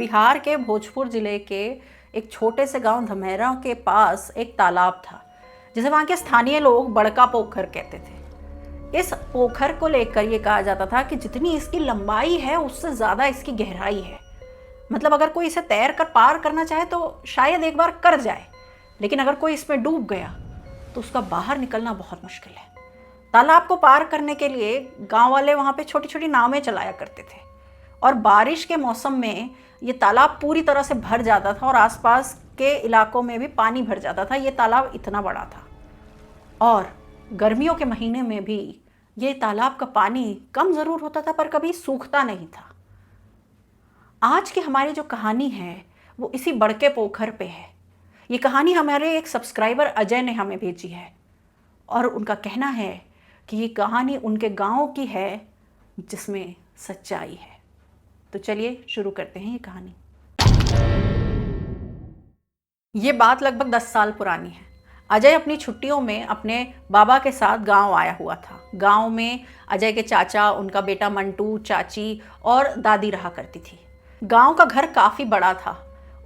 बिहार के भोजपुर जिले के एक छोटे से गांव धमेरा के पास एक तालाब था जिसे वहाँ के स्थानीय लोग बड़का पोखर कहते थे। इस पोखर को लेकर ये कहा जाता था कि जितनी इसकी लंबाई है उससे ज़्यादा इसकी गहराई है। मतलब अगर कोई इसे तैर कर पार करना चाहे तो शायद एक बार कर जाए, लेकिन अगर कोई इसमें डूब गया तो उसका बाहर निकलना बहुत मुश्किल है। तालाब को पार करने के लिए गांव वाले वहाँ पे छोटी छोटी नावें चलाया करते थे और बारिश के मौसम में ये तालाब पूरी तरह से भर जाता था और आसपास के इलाकों में भी पानी भर जाता था। ये तालाब इतना बड़ा था और गर्मियों के महीने में भी ये तालाब का पानी कम ज़रूर होता था पर कभी सूखता नहीं था। आज की हमारी जो कहानी है वो इसी बड़के पोखर पे है। ये कहानी हमारे एक सब्सक्राइबर अजय ने हमें भेजी है और उनका कहना है कि ये कहानी उनके गांव की है जिसमें सच्चाई है। तो चलिए शुरू करते हैं ये कहानी। ये बात लगभग 10 साल पुरानी है। अजय अपनी छुट्टियों में अपने बाबा के साथ गांव आया हुआ था। गांव में अजय के चाचा, उनका बेटा मंटू, चाची और दादी रहा करती थी। गांव का घर काफ़ी बड़ा था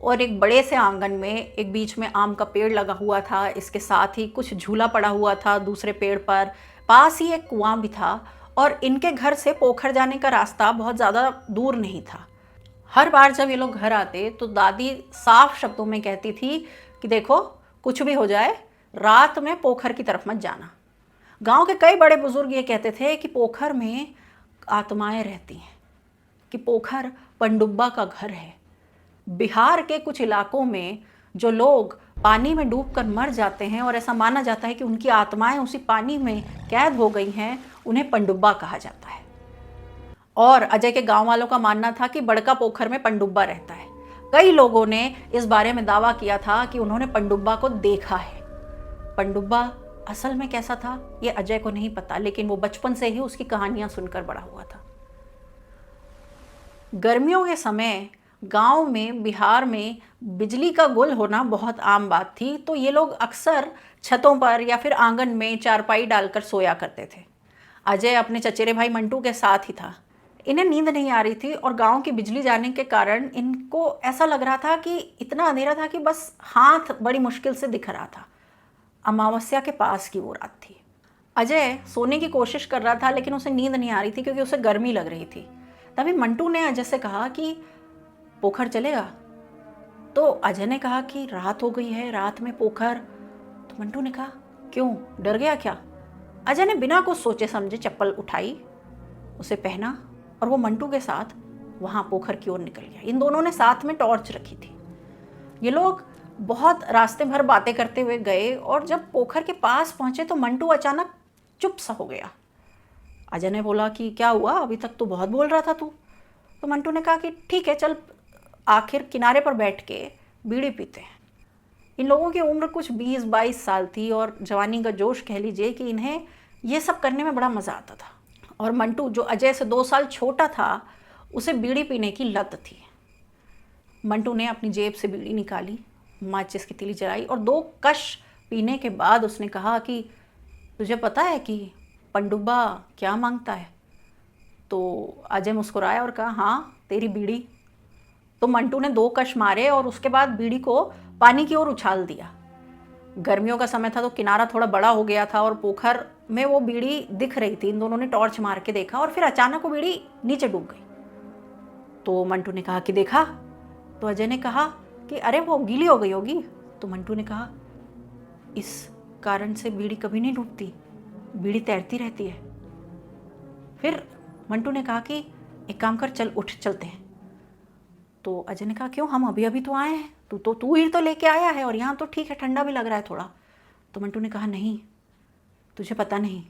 और एक बड़े से आंगन में एक बीच में आम का पेड़ लगा हुआ था। इसके साथ ही कुछ झूला पड़ा हुआ था दूसरे पेड़ पर। पास ही एक कुआं भी था और इनके घर से पोखर जाने का रास्ता बहुत ज़्यादा दूर नहीं था। हर बार जब ये लोग घर आते तो दादी साफ शब्दों में कहती थी कि देखो, कुछ भी हो जाए रात में पोखर की तरफ मत जाना। गांव के कई बड़े बुजुर्ग ये कहते थे कि पोखर में आत्माएं रहती हैं, कि पोखर पनडुब्बा का घर है। बिहार के कुछ इलाकों में जो लोग पानी में डूबकर मर जाते हैं और ऐसा माना जाता है कि उनकी आत्माएं उसी पानी में कैद हो गई हैं, उन्हें पनडुब्बा कहा जाता है। और अजय के गांव वालों का मानना था कि बड़का पोखर में पनडुब्बा रहता है। कई लोगों ने इस बारे में दावा किया था कि उन्होंने पनडुब्बा को देखा है। पनडुब्बा असल में कैसा था ये अजय को नहीं पता, लेकिन वो बचपन से ही उसकी कहानियां सुनकर बड़ा हुआ था। गर्मियों के समय गांव में बिहार में बिजली का गुल होना बहुत आम बात थी, तो ये लोग अक्सर छतों पर या फिर आंगन में चारपाई डालकर सोया करते थे। अजय अपने चचेरे भाई मंटू के साथ ही था। इन्हें नींद नहीं आ रही थी और गांव की बिजली जाने के कारण इनको ऐसा लग रहा था कि इतना अंधेरा था कि बस हाथ बड़ी मुश्किल से दिख रहा था। अमावस्या के पास की वो रात थी। अजय सोने की कोशिश कर रहा था लेकिन उसे नींद नहीं आ रही थी क्योंकि उसे गर्मी लग रही थी। तभी मंटू ने अजय से कहा कि पोखर चलेगा। तो अजय ने कहा कि रात हो गई है, रात में पोखर। तो मंटू ने कहा क्यों, डर गया क्या? अजय ने बिना कुछ सोचे समझे चप्पल उठाई, उसे पहना और वो मंटू के साथ वहाँ पोखर की ओर निकल गया। इन दोनों ने साथ में टॉर्च रखी थी। ये लोग बहुत रास्ते भर बातें करते हुए गए और जब पोखर के पास पहुंचे तो मंटू अचानक चुप सा हो गया। अजय ने बोला कि क्या हुआ, अभी तक तो बहुत बोल रहा था तू। तो मंटू ने कहा कि ठीक है, चल आखिर किनारे पर बैठ के बीड़ी पीते हैं। इन लोगों की उम्र कुछ 20-22 साल थी और जवानी का जोश कह लीजिए कि इन्हें ये सब करने में बड़ा मज़ा आता था। और मंटू जो अजय से 2 साल छोटा था, उसे बीड़ी पीने की लत थी। मंटू ने अपनी जेब से बीड़ी निकाली, माचिस की तीली जलाई और 2 कश पीने के बाद उसने कहा कि तुझे पता है कि पनडुब्बा क्या मांगता है? तो अजय मुस्कुराया और कहा हाँ, तेरी बीड़ी। तो मंटू ने 2 कश मारे और उसके बाद बीड़ी को पानी की ओर उछाल दिया। गर्मियों का समय था तो किनारा थोड़ा बड़ा हो गया था और पोखर में वो बीड़ी दिख रही थी। इन दोनों ने टॉर्च मार के देखा और फिर अचानक वो बीड़ी नीचे डूब गई। तो मंटू ने कहा कि देखा? तो अजय ने कहा कि अरे वो गीली हो गई होगी। तो मंटू ने कहा इस कारण से बीड़ी कभी नहीं डूबती, बीड़ी तैरती रहती है। फिर मंटू ने कहा कि एक काम कर, चल उठ चलते हैं। तो अजय ने कहा क्यों, हम अभी अभी तो आए हैं, तू ही तो लेके आया है और यहाँ तो ठीक है, ठंडा भी लग रहा है थोड़ा। तो मंटू ने कहा नहीं, तुझे पता नहीं।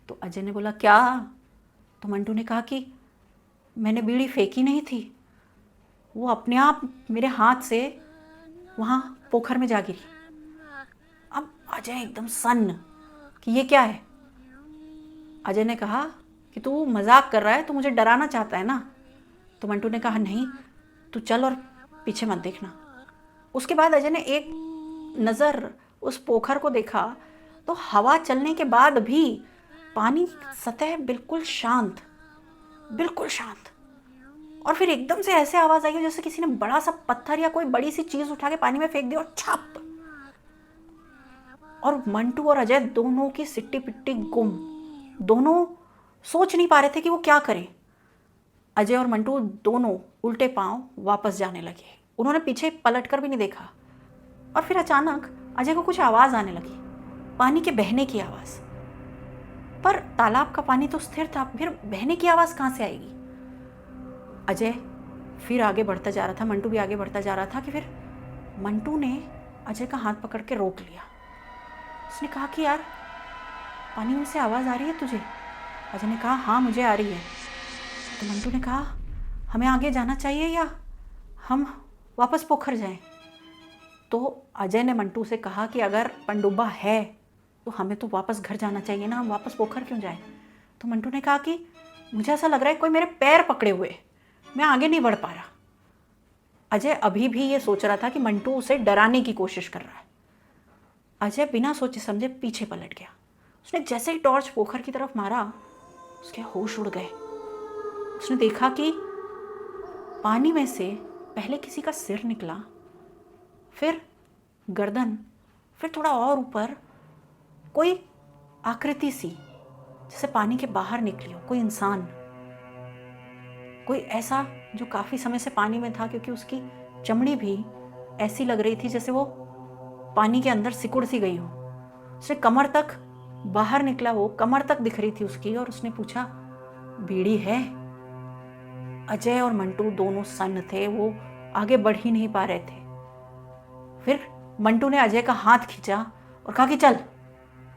तो अजय ने बोला क्या? तो मंटू ने कहा कि मैंने बीड़ी फेंकी नहीं थी, वो अपने आप मेरे हाथ से वहाँ पोखर में जा गिरी। अब अजय एकदम सन्न कि ये क्या है। अजय ने कहा कि तू मजाक कर रहा है, तू मुझे डराना चाहता है ना? तो मंटू ने कहा नहीं, तू चल और पीछे मत देखना। उसके बाद अजय ने एक नज़र उस पोखर को देखा तो हवा चलने के बाद भी पानी की सतह बिल्कुल शांत, बिल्कुल शांत। और फिर एकदम से ऐसे आवाज़ आई जैसे किसी ने बड़ा सा पत्थर या कोई बड़ी सी चीज़ उठा के पानी में फेंक दी और छप, और मंटू और अजय दोनों की सिट्टी पिट्टी गुम। दोनों सोच नहीं पा रहे थे कि वो क्या करें। अजय और मंटू दोनों उल्टे पांव वापस जाने लगे। उन्होंने पीछे पलट कर भी नहीं देखा। और फिर अचानक अजय को कुछ आवाज़ आने लगी, पानी के बहने की आवाज़। पर तालाब का पानी तो स्थिर था, फिर बहने की आवाज़ कहाँ से आएगी। अजय फिर आगे बढ़ता जा रहा था, मंटू भी आगे बढ़ता जा रहा था कि फिर मंटू ने अजय का हाथ पकड़ के रोक लिया। उसने कहा कि यार, पानी में से आवाज़ आ रही है तुझे? अजय ने कहा हाँ मुझे आ रही है। तो मंटू ने कहा हमें आगे जाना चाहिए या हम वापस पोखर जाएं? तो अजय ने मंटू से कहा कि अगर पनडुब्बा है तो हमें तो वापस घर जाना चाहिए ना, हम वापस पोखर क्यों जाएं? तो मंटू ने कहा कि मुझे ऐसा लग रहा है कोई मेरे पैर पकड़े हुए, मैं आगे नहीं बढ़ पा रहा। अजय अभी भी ये सोच रहा था कि मंटू उसे डराने की कोशिश कर रहा है। अजय बिना सोचे समझे पीछे पलट गया। उसने जैसे ही टॉर्च पोखर की तरफ मारा, उसके होश उड़ गए। उसने देखा कि पानी में से पहले किसी का सिर निकला, फिर गर्दन, फिर थोड़ा और ऊपर कोई आकृति सी जैसे पानी के बाहर निकली हो, कोई इंसान, कोई ऐसा जो काफ़ी समय से पानी में था, क्योंकि उसकी चमड़ी भी ऐसी लग रही थी जैसे वो पानी के अंदर सिकुड़ सी गई हो। उसने कमर तक बाहर निकला, वो कमर तक दिख रही थी उसकी, और उसने पूछा बीड़ी है? अजय और मंटू दोनों सन्न थे, वो आगे बढ़ ही नहीं पा रहे थे। फिर मंटू ने अजय का हाथ खींचा और कहा कि चल,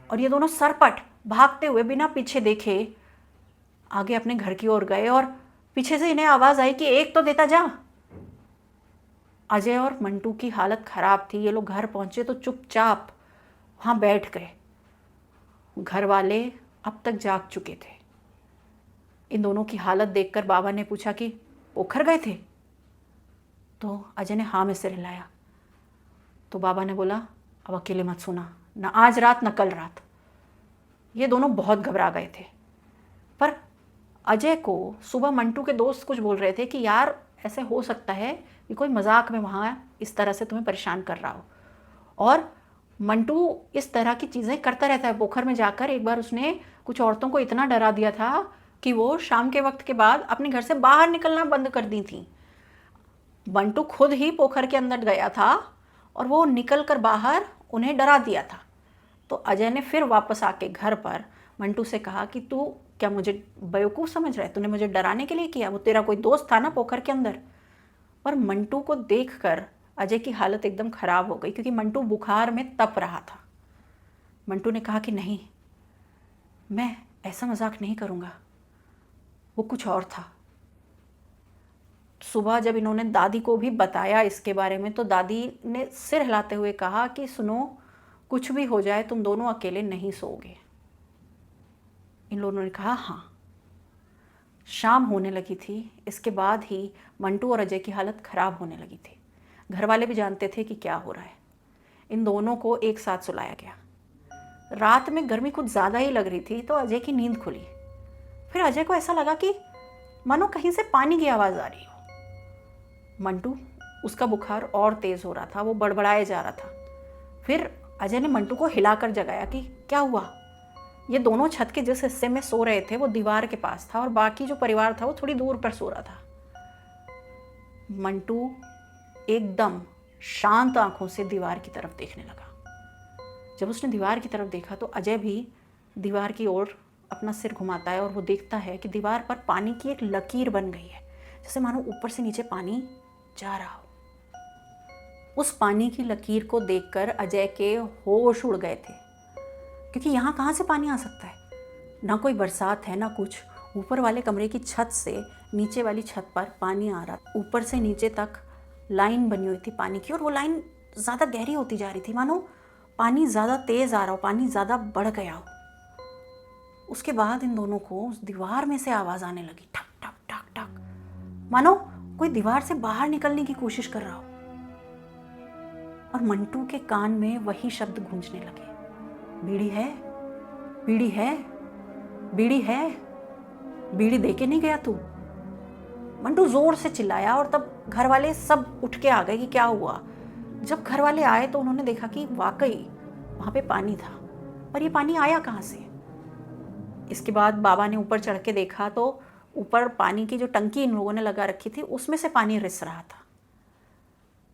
और ये दोनों सरपट भागते हुए बिना पीछे देखे आगे अपने घर की ओर गए। और पीछे से इन्हें आवाज़ आई कि एक तो देता जा। अजय और मंटू की हालत खराब थी। ये लोग घर पहुंचे तो चुपचाप वहाँ बैठ गए। घर वाले अब तक जाग चुके थे। इन दोनों की हालत देखकर बाबा ने पूछा कि पोखर गए थे? तो अजय ने हाँ में सिर हिलाया। तो बाबा ने बोला अब अकेले मत सोना, न आज रात न कल रात। ये दोनों बहुत घबरा गए थे। पर अजय को सुबह मंटू के दोस्त कुछ बोल रहे थे कि यार ऐसे हो सकता है कि कोई मजाक में वहाँ इस तरह से तुम्हें परेशान कर रहा हो। और मंटू इस तरह की चीज़ें करता रहता है। पोखर में जाकर एक बार उसने कुछ औरतों को इतना डरा दिया था कि वो शाम के वक्त के बाद अपने घर से बाहर निकलना बंद कर दी थी। मंटू खुद ही पोखर के अंदर गया था और वो निकल कर बाहर उन्हें डरा दिया था। तो अजय ने फिर वापस आके घर पर मंटू से कहा कि तू क्या मुझे बेवकूफ़ समझ रहा है? तूने मुझे डराने के लिए किया? वो तेरा कोई दोस्त था ना पोखर के अंदर। पर मंटू को देखकर अजय की हालत एकदम ख़राब हो गई, क्योंकि मंटू बुखार में तप रहा था। मंटू ने कहा कि नहीं, मैं ऐसा मजाक नहीं करूँगा, वो कुछ और था। सुबह जब इन्होंने दादी को भी बताया इसके बारे में, तो दादी ने सिर हिलाते हुए कहा कि सुनो, कुछ भी हो जाए तुम दोनों अकेले नहीं सोओगे। इन लोगों ने कहा हाँ। शाम होने लगी थी। इसके बाद ही मंटू और अजय की हालत ख़राब होने लगी थी। घर वाले भी जानते थे कि क्या हो रहा है। इन दोनों को एक साथ सुलाया गया। रात में गर्मी कुछ ज़्यादा ही लग रही थी, तो अजय की नींद खुली। फिर अजय को ऐसा लगा कि मानो कहीं से पानी की आवाज़ आ रही हो। मंटू, उसका बुखार और तेज़ हो रहा था, वो बड़बड़ाए जा रहा था। फिर अजय ने मंटू को हिलाकर जगाया कि क्या हुआ। ये दोनों छत के जिस हिस्से में सो रहे थे वो दीवार के पास था, और बाकी जो परिवार था वो थोड़ी दूर पर सो रहा था। मंटू एकदम शांत आंखों से दीवार की तरफ देखने लगा। जब उसने दीवार की तरफ देखा तो अजय भी दीवार की ओर अपना सिर घुमाता है और वो देखता है कि दीवार पर पानी की एक लकीर बन गई है, जैसे मानो ऊपर से नीचे पानी जा रहा हो। उस पानी की लकीर को देखकर अजय के होश उड़ गए थे, क्योंकि यहाँ कहाँ से पानी आ सकता है? ना कोई बरसात है ना कुछ। ऊपर वाले कमरे की छत से नीचे वाली छत पर पानी आ रहा, ऊपर से नीचे तक लाइन बनी हुई थी पानी की, और वो लाइन ज़्यादा गहरी होती जा रही थी, मानो पानी ज़्यादा तेज़ आ रहा हो, पानी ज़्यादा बढ़ गया हो। उसके बाद इन दोनों को उस दीवार में से आवाज़ आने लगी, ठक ठक ठक ठक, मानो कोई दीवार से बाहर निकलने की कोशिश कर रहा हो। और मंटू के कान में वही शब्द गूंजने लगे, बीड़ी है, बीड़ी है, बीड़ी है, बीड़ी दे के नहीं गया तू? मंटू जोर से चिल्लाया और तब घर वाले सब उठ के आ गए कि क्या हुआ। जब घर वाले आए तो उन्होंने देखा कि वाकई वहाँ पे पानी था, पर ये पानी आया कहाँ से। इसके बाद बाबा ने ऊपर चढ़ के देखा तो ऊपर पानी की जो टंकी इन लोगों ने लगा रखी थी उसमें से पानी रिस रहा था।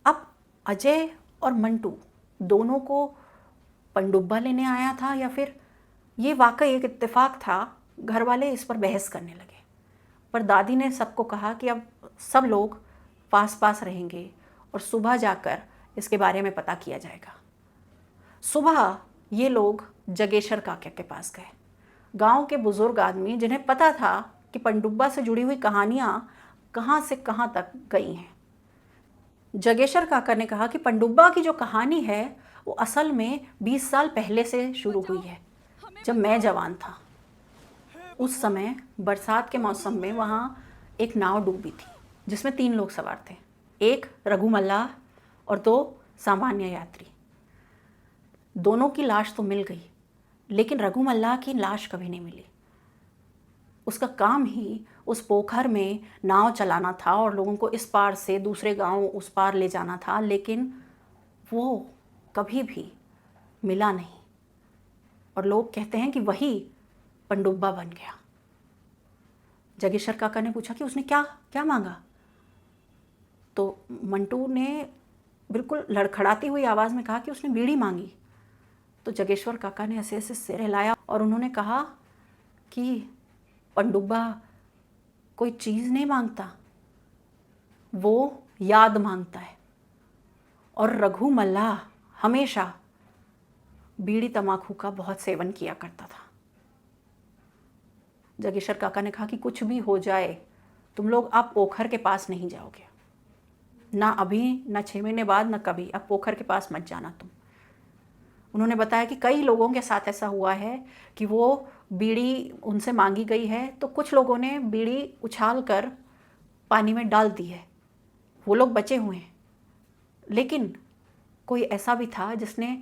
अब अजय और मंटू दोनों को पनडुब्बा लेने आया था या फिर ये वाकई एक इत्तेफाक था। घर वाले इस पर बहस करने लगे, पर दादी ने सबको कहा कि अब सब लोग पास पास रहेंगे और सुबह जाकर इसके बारे में पता किया जाएगा। सुबह ये लोग जगेश्वर काका के पास गए। गांव के बुजुर्ग आदमी जिन्हें पता था कि पनडुब्बा से जुड़ी हुई कहानियाँ कहाँ से कहाँ तक गई हैं। जगेश्वर काका ने कहा कि पनडुब्बा की जो कहानी है वो असल में 20 साल पहले से शुरू हुई है, जब मैं जवान था। उस समय बरसात के मौसम में वहाँ एक नाव डूबी थी जिसमें 3 लोग सवार थे, एक रघु मल्लाह और 2 सामान्य यात्री। दोनों की लाश तो मिल गई, लेकिन रघु मल्लाह की लाश कभी नहीं मिली। उसका काम ही उस पोखर में नाव चलाना था और लोगों को इस पार से दूसरे गांव उस पार ले जाना था, लेकिन वो कभी भी मिला नहीं। और लोग कहते हैं कि वही पनडुब्बा बन गया। जगेश्वर काका ने पूछा कि उसने क्या क्या मांगा। तो मंटू ने बिल्कुल लड़खड़ाती हुई आवाज़ में कहा कि उसने बीड़ी मांगी। तो जगेश्वर काका ने ऐसे ऐसे सिर हिलाया और उन्होंने कहा कि पनडुब्बा कोई चीज़ नहीं मांगता, वो याद मांगता है। और रघु मल्लाह हमेशा बीड़ी तमाकू का बहुत सेवन किया करता था। जगेश्वर काका ने कहा कि कुछ भी हो जाए तुम लोग अब पोखर के पास नहीं जाओगे, ना अभी, ना 6 महीने बाद, ना कभी। अब पोखर के पास मत जाना तुम। उन्होंने बताया कि कई लोगों के साथ ऐसा हुआ है कि वो बीड़ी उनसे मांगी गई है तो कुछ लोगों ने बीड़ी उछाल कर पानी में डाल दी है, वो लोग बचे हुए हैं। लेकिन कोई ऐसा भी था जिसने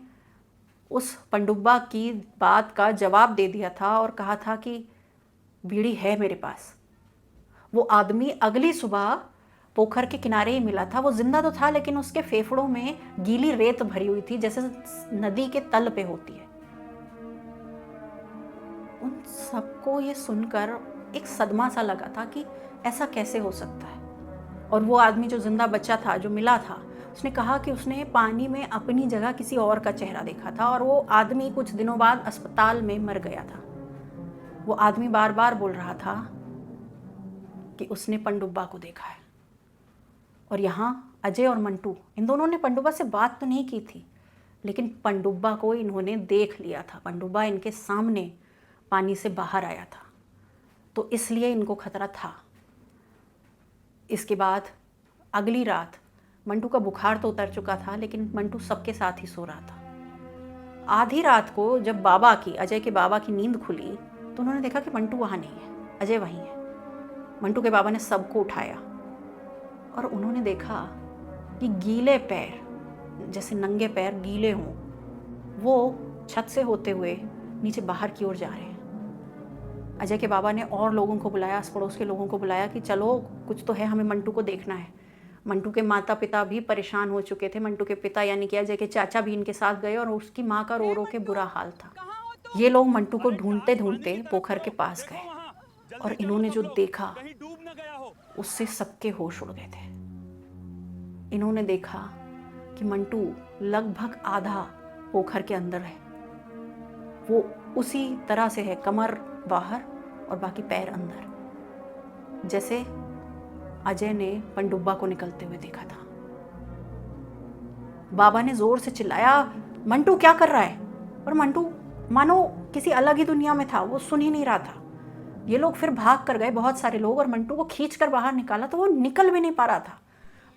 उस पनडुब्बा की बात का जवाब दे दिया था और कहा था कि बीड़ी है मेरे पास। वो आदमी अगली सुबह पोखर के किनारे ही मिला था। वो जिंदा तो था, लेकिन उसके फेफड़ों में गीली रेत भरी हुई थी जैसे नदी के तल पे होती है। उन सबको ये सुनकर एक सदमा सा लगा था कि ऐसा कैसे हो सकता है। और वो आदमी जो जिंदा बच्चा था, जो मिला था, उसने कहा कि उसने पानी में अपनी जगह किसी और का चेहरा देखा था और वो आदमी कुछ दिनों बाद अस्पताल में मर गया था। वो आदमी बार बार बोल रहा था कि उसने पनडुब्बा को देखा है। और यहाँ अजय और मंटू, इन दोनों ने पनडुब्बा से बात तो नहीं की थी, लेकिन पनडुब्बा को इन्होंने देख लिया था। पनडुब्बा इनके सामने पानी से बाहर आया था, तो इसलिए इनको खतरा था। इसके बाद अगली रात मंटू का बुखार तो उतर चुका था, लेकिन मंटू सबके साथ ही सो रहा था। आधी रात को जब अजय के बाबा की नींद खुली तो उन्होंने देखा कि मंटू वहाँ नहीं है, अजय वहीं है। मंटू के बाबा ने सबको उठाया और उन्होंने देखा कि गीले पैर, जैसे नंगे पैर गीले हों, वो छत से होते हुए नीचे बाहर की ओर जा रहे हैं। अजय के बाबा ने और लोगों को बुलाया, आस पड़ोस के लोगों को बुलाया कि चलो कुछ तो है, हमें मंटू को देखना है। मंटू के माता पिता भी परेशान हो चुके थे। मंटू के पिता यानी कि अजय के चाचा भी इनके साथ गए और उसकी माँ का रो रो के बुरा हाल था। ये लोग मंटू को ढूंढते ढूंढते पोखर के पास गए और इन्होंने जो देखा उससे सबके होश उड़ गए थे। इन्होंने देखा कि मंटू लगभग आधा पोखर के अंदर है। वो उसी तरह से है, कमर बाहर और बाकी पैर अंदर, जैसे अजय ने पनडुब्बा को निकलते हुए देखा था। बाबा ने जोर से चिल्लाया, मंटू क्या कर रहा है? और मंटू मानो किसी अलग ही दुनिया में था, वो सुन ही नहीं रहा था। ये लोग फिर भाग कर गए, बहुत सारे लोग, और मंटू को खींच कर बाहर निकाला तो वो निकल भी नहीं पा रहा था,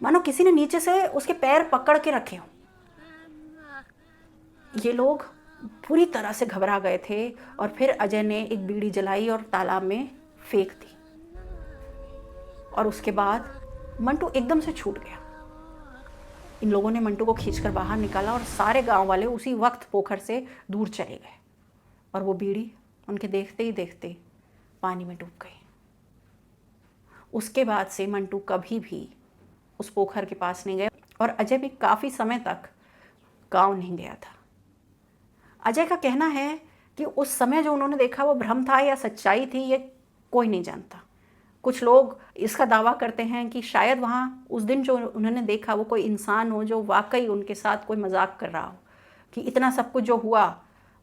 मानो किसी ने नीचे से उसके पैर पकड़ के रखे हों। ये लोग पूरी तरह से घबरा गए थे और फिर अजय ने एक बीड़ी जलाई और तालाब में फेंक दी। और उसके बाद मंटू एकदम से छूट गया। इन लोगों ने मंटू को खींचकर बाहर निकाला और सारे गांव वाले उसी वक्त पोखर से दूर चले गए और वो बीड़ी उनके देखते ही देखते पानी में डूब गई। उसके बाद से मंटू कभी भी उस पोखर के पास नहीं गए और अजय भी काफ़ी समय तक गांव नहीं गया था। अजय का कहना है कि उस समय जो उन्होंने देखा वो भ्रम था या सच्चाई थी, ये कोई नहीं जानता। कुछ लोग इसका दावा करते हैं कि शायद वहाँ उस दिन जो उन्होंने देखा वो कोई इंसान हो जो वाकई उनके साथ कोई मजाक कर रहा हो, कि इतना सब कुछ जो हुआ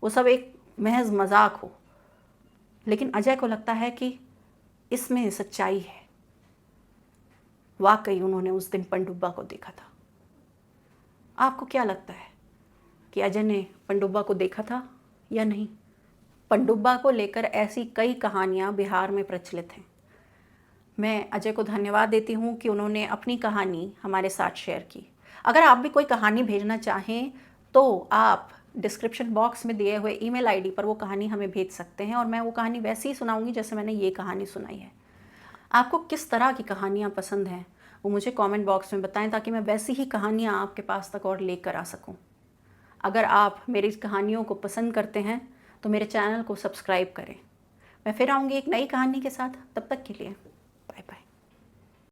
वो सब एक महज मजाक हो। लेकिन अजय को लगता है कि इसमें सच्चाई है, वाकई उन्होंने उस दिन पनडुब्बा को देखा था। आपको क्या लगता है कि अजय ने पनडुब्बा को देखा था या नहीं? पनडुब्बा को लेकर ऐसी कई कहानियाँ बिहार में प्रचलित हैं। मैं अजय को धन्यवाद देती हूँ कि उन्होंने अपनी कहानी हमारे साथ शेयर की। अगर आप भी कोई कहानी भेजना चाहें तो आप डिस्क्रिप्शन बॉक्स में दिए हुए ईमेल आईडी पर वो कहानी हमें भेज सकते हैं और मैं वो कहानी वैसे ही सुनाऊंगी जैसे मैंने ये कहानी सुनाई है। आपको किस तरह की कहानियाँ पसंद हैं वो मुझे कमेंट बॉक्स में बताएं, ताकि मैं वैसी ही कहानियाँ आपके पास तक और लेकर आ सकूँ। अगर आप मेरी कहानियों को पसंद करते हैं तो मेरे चैनल को सब्सक्राइब करें। मैं फिर आऊँगी एक नई कहानी के साथ, तब तक के लिए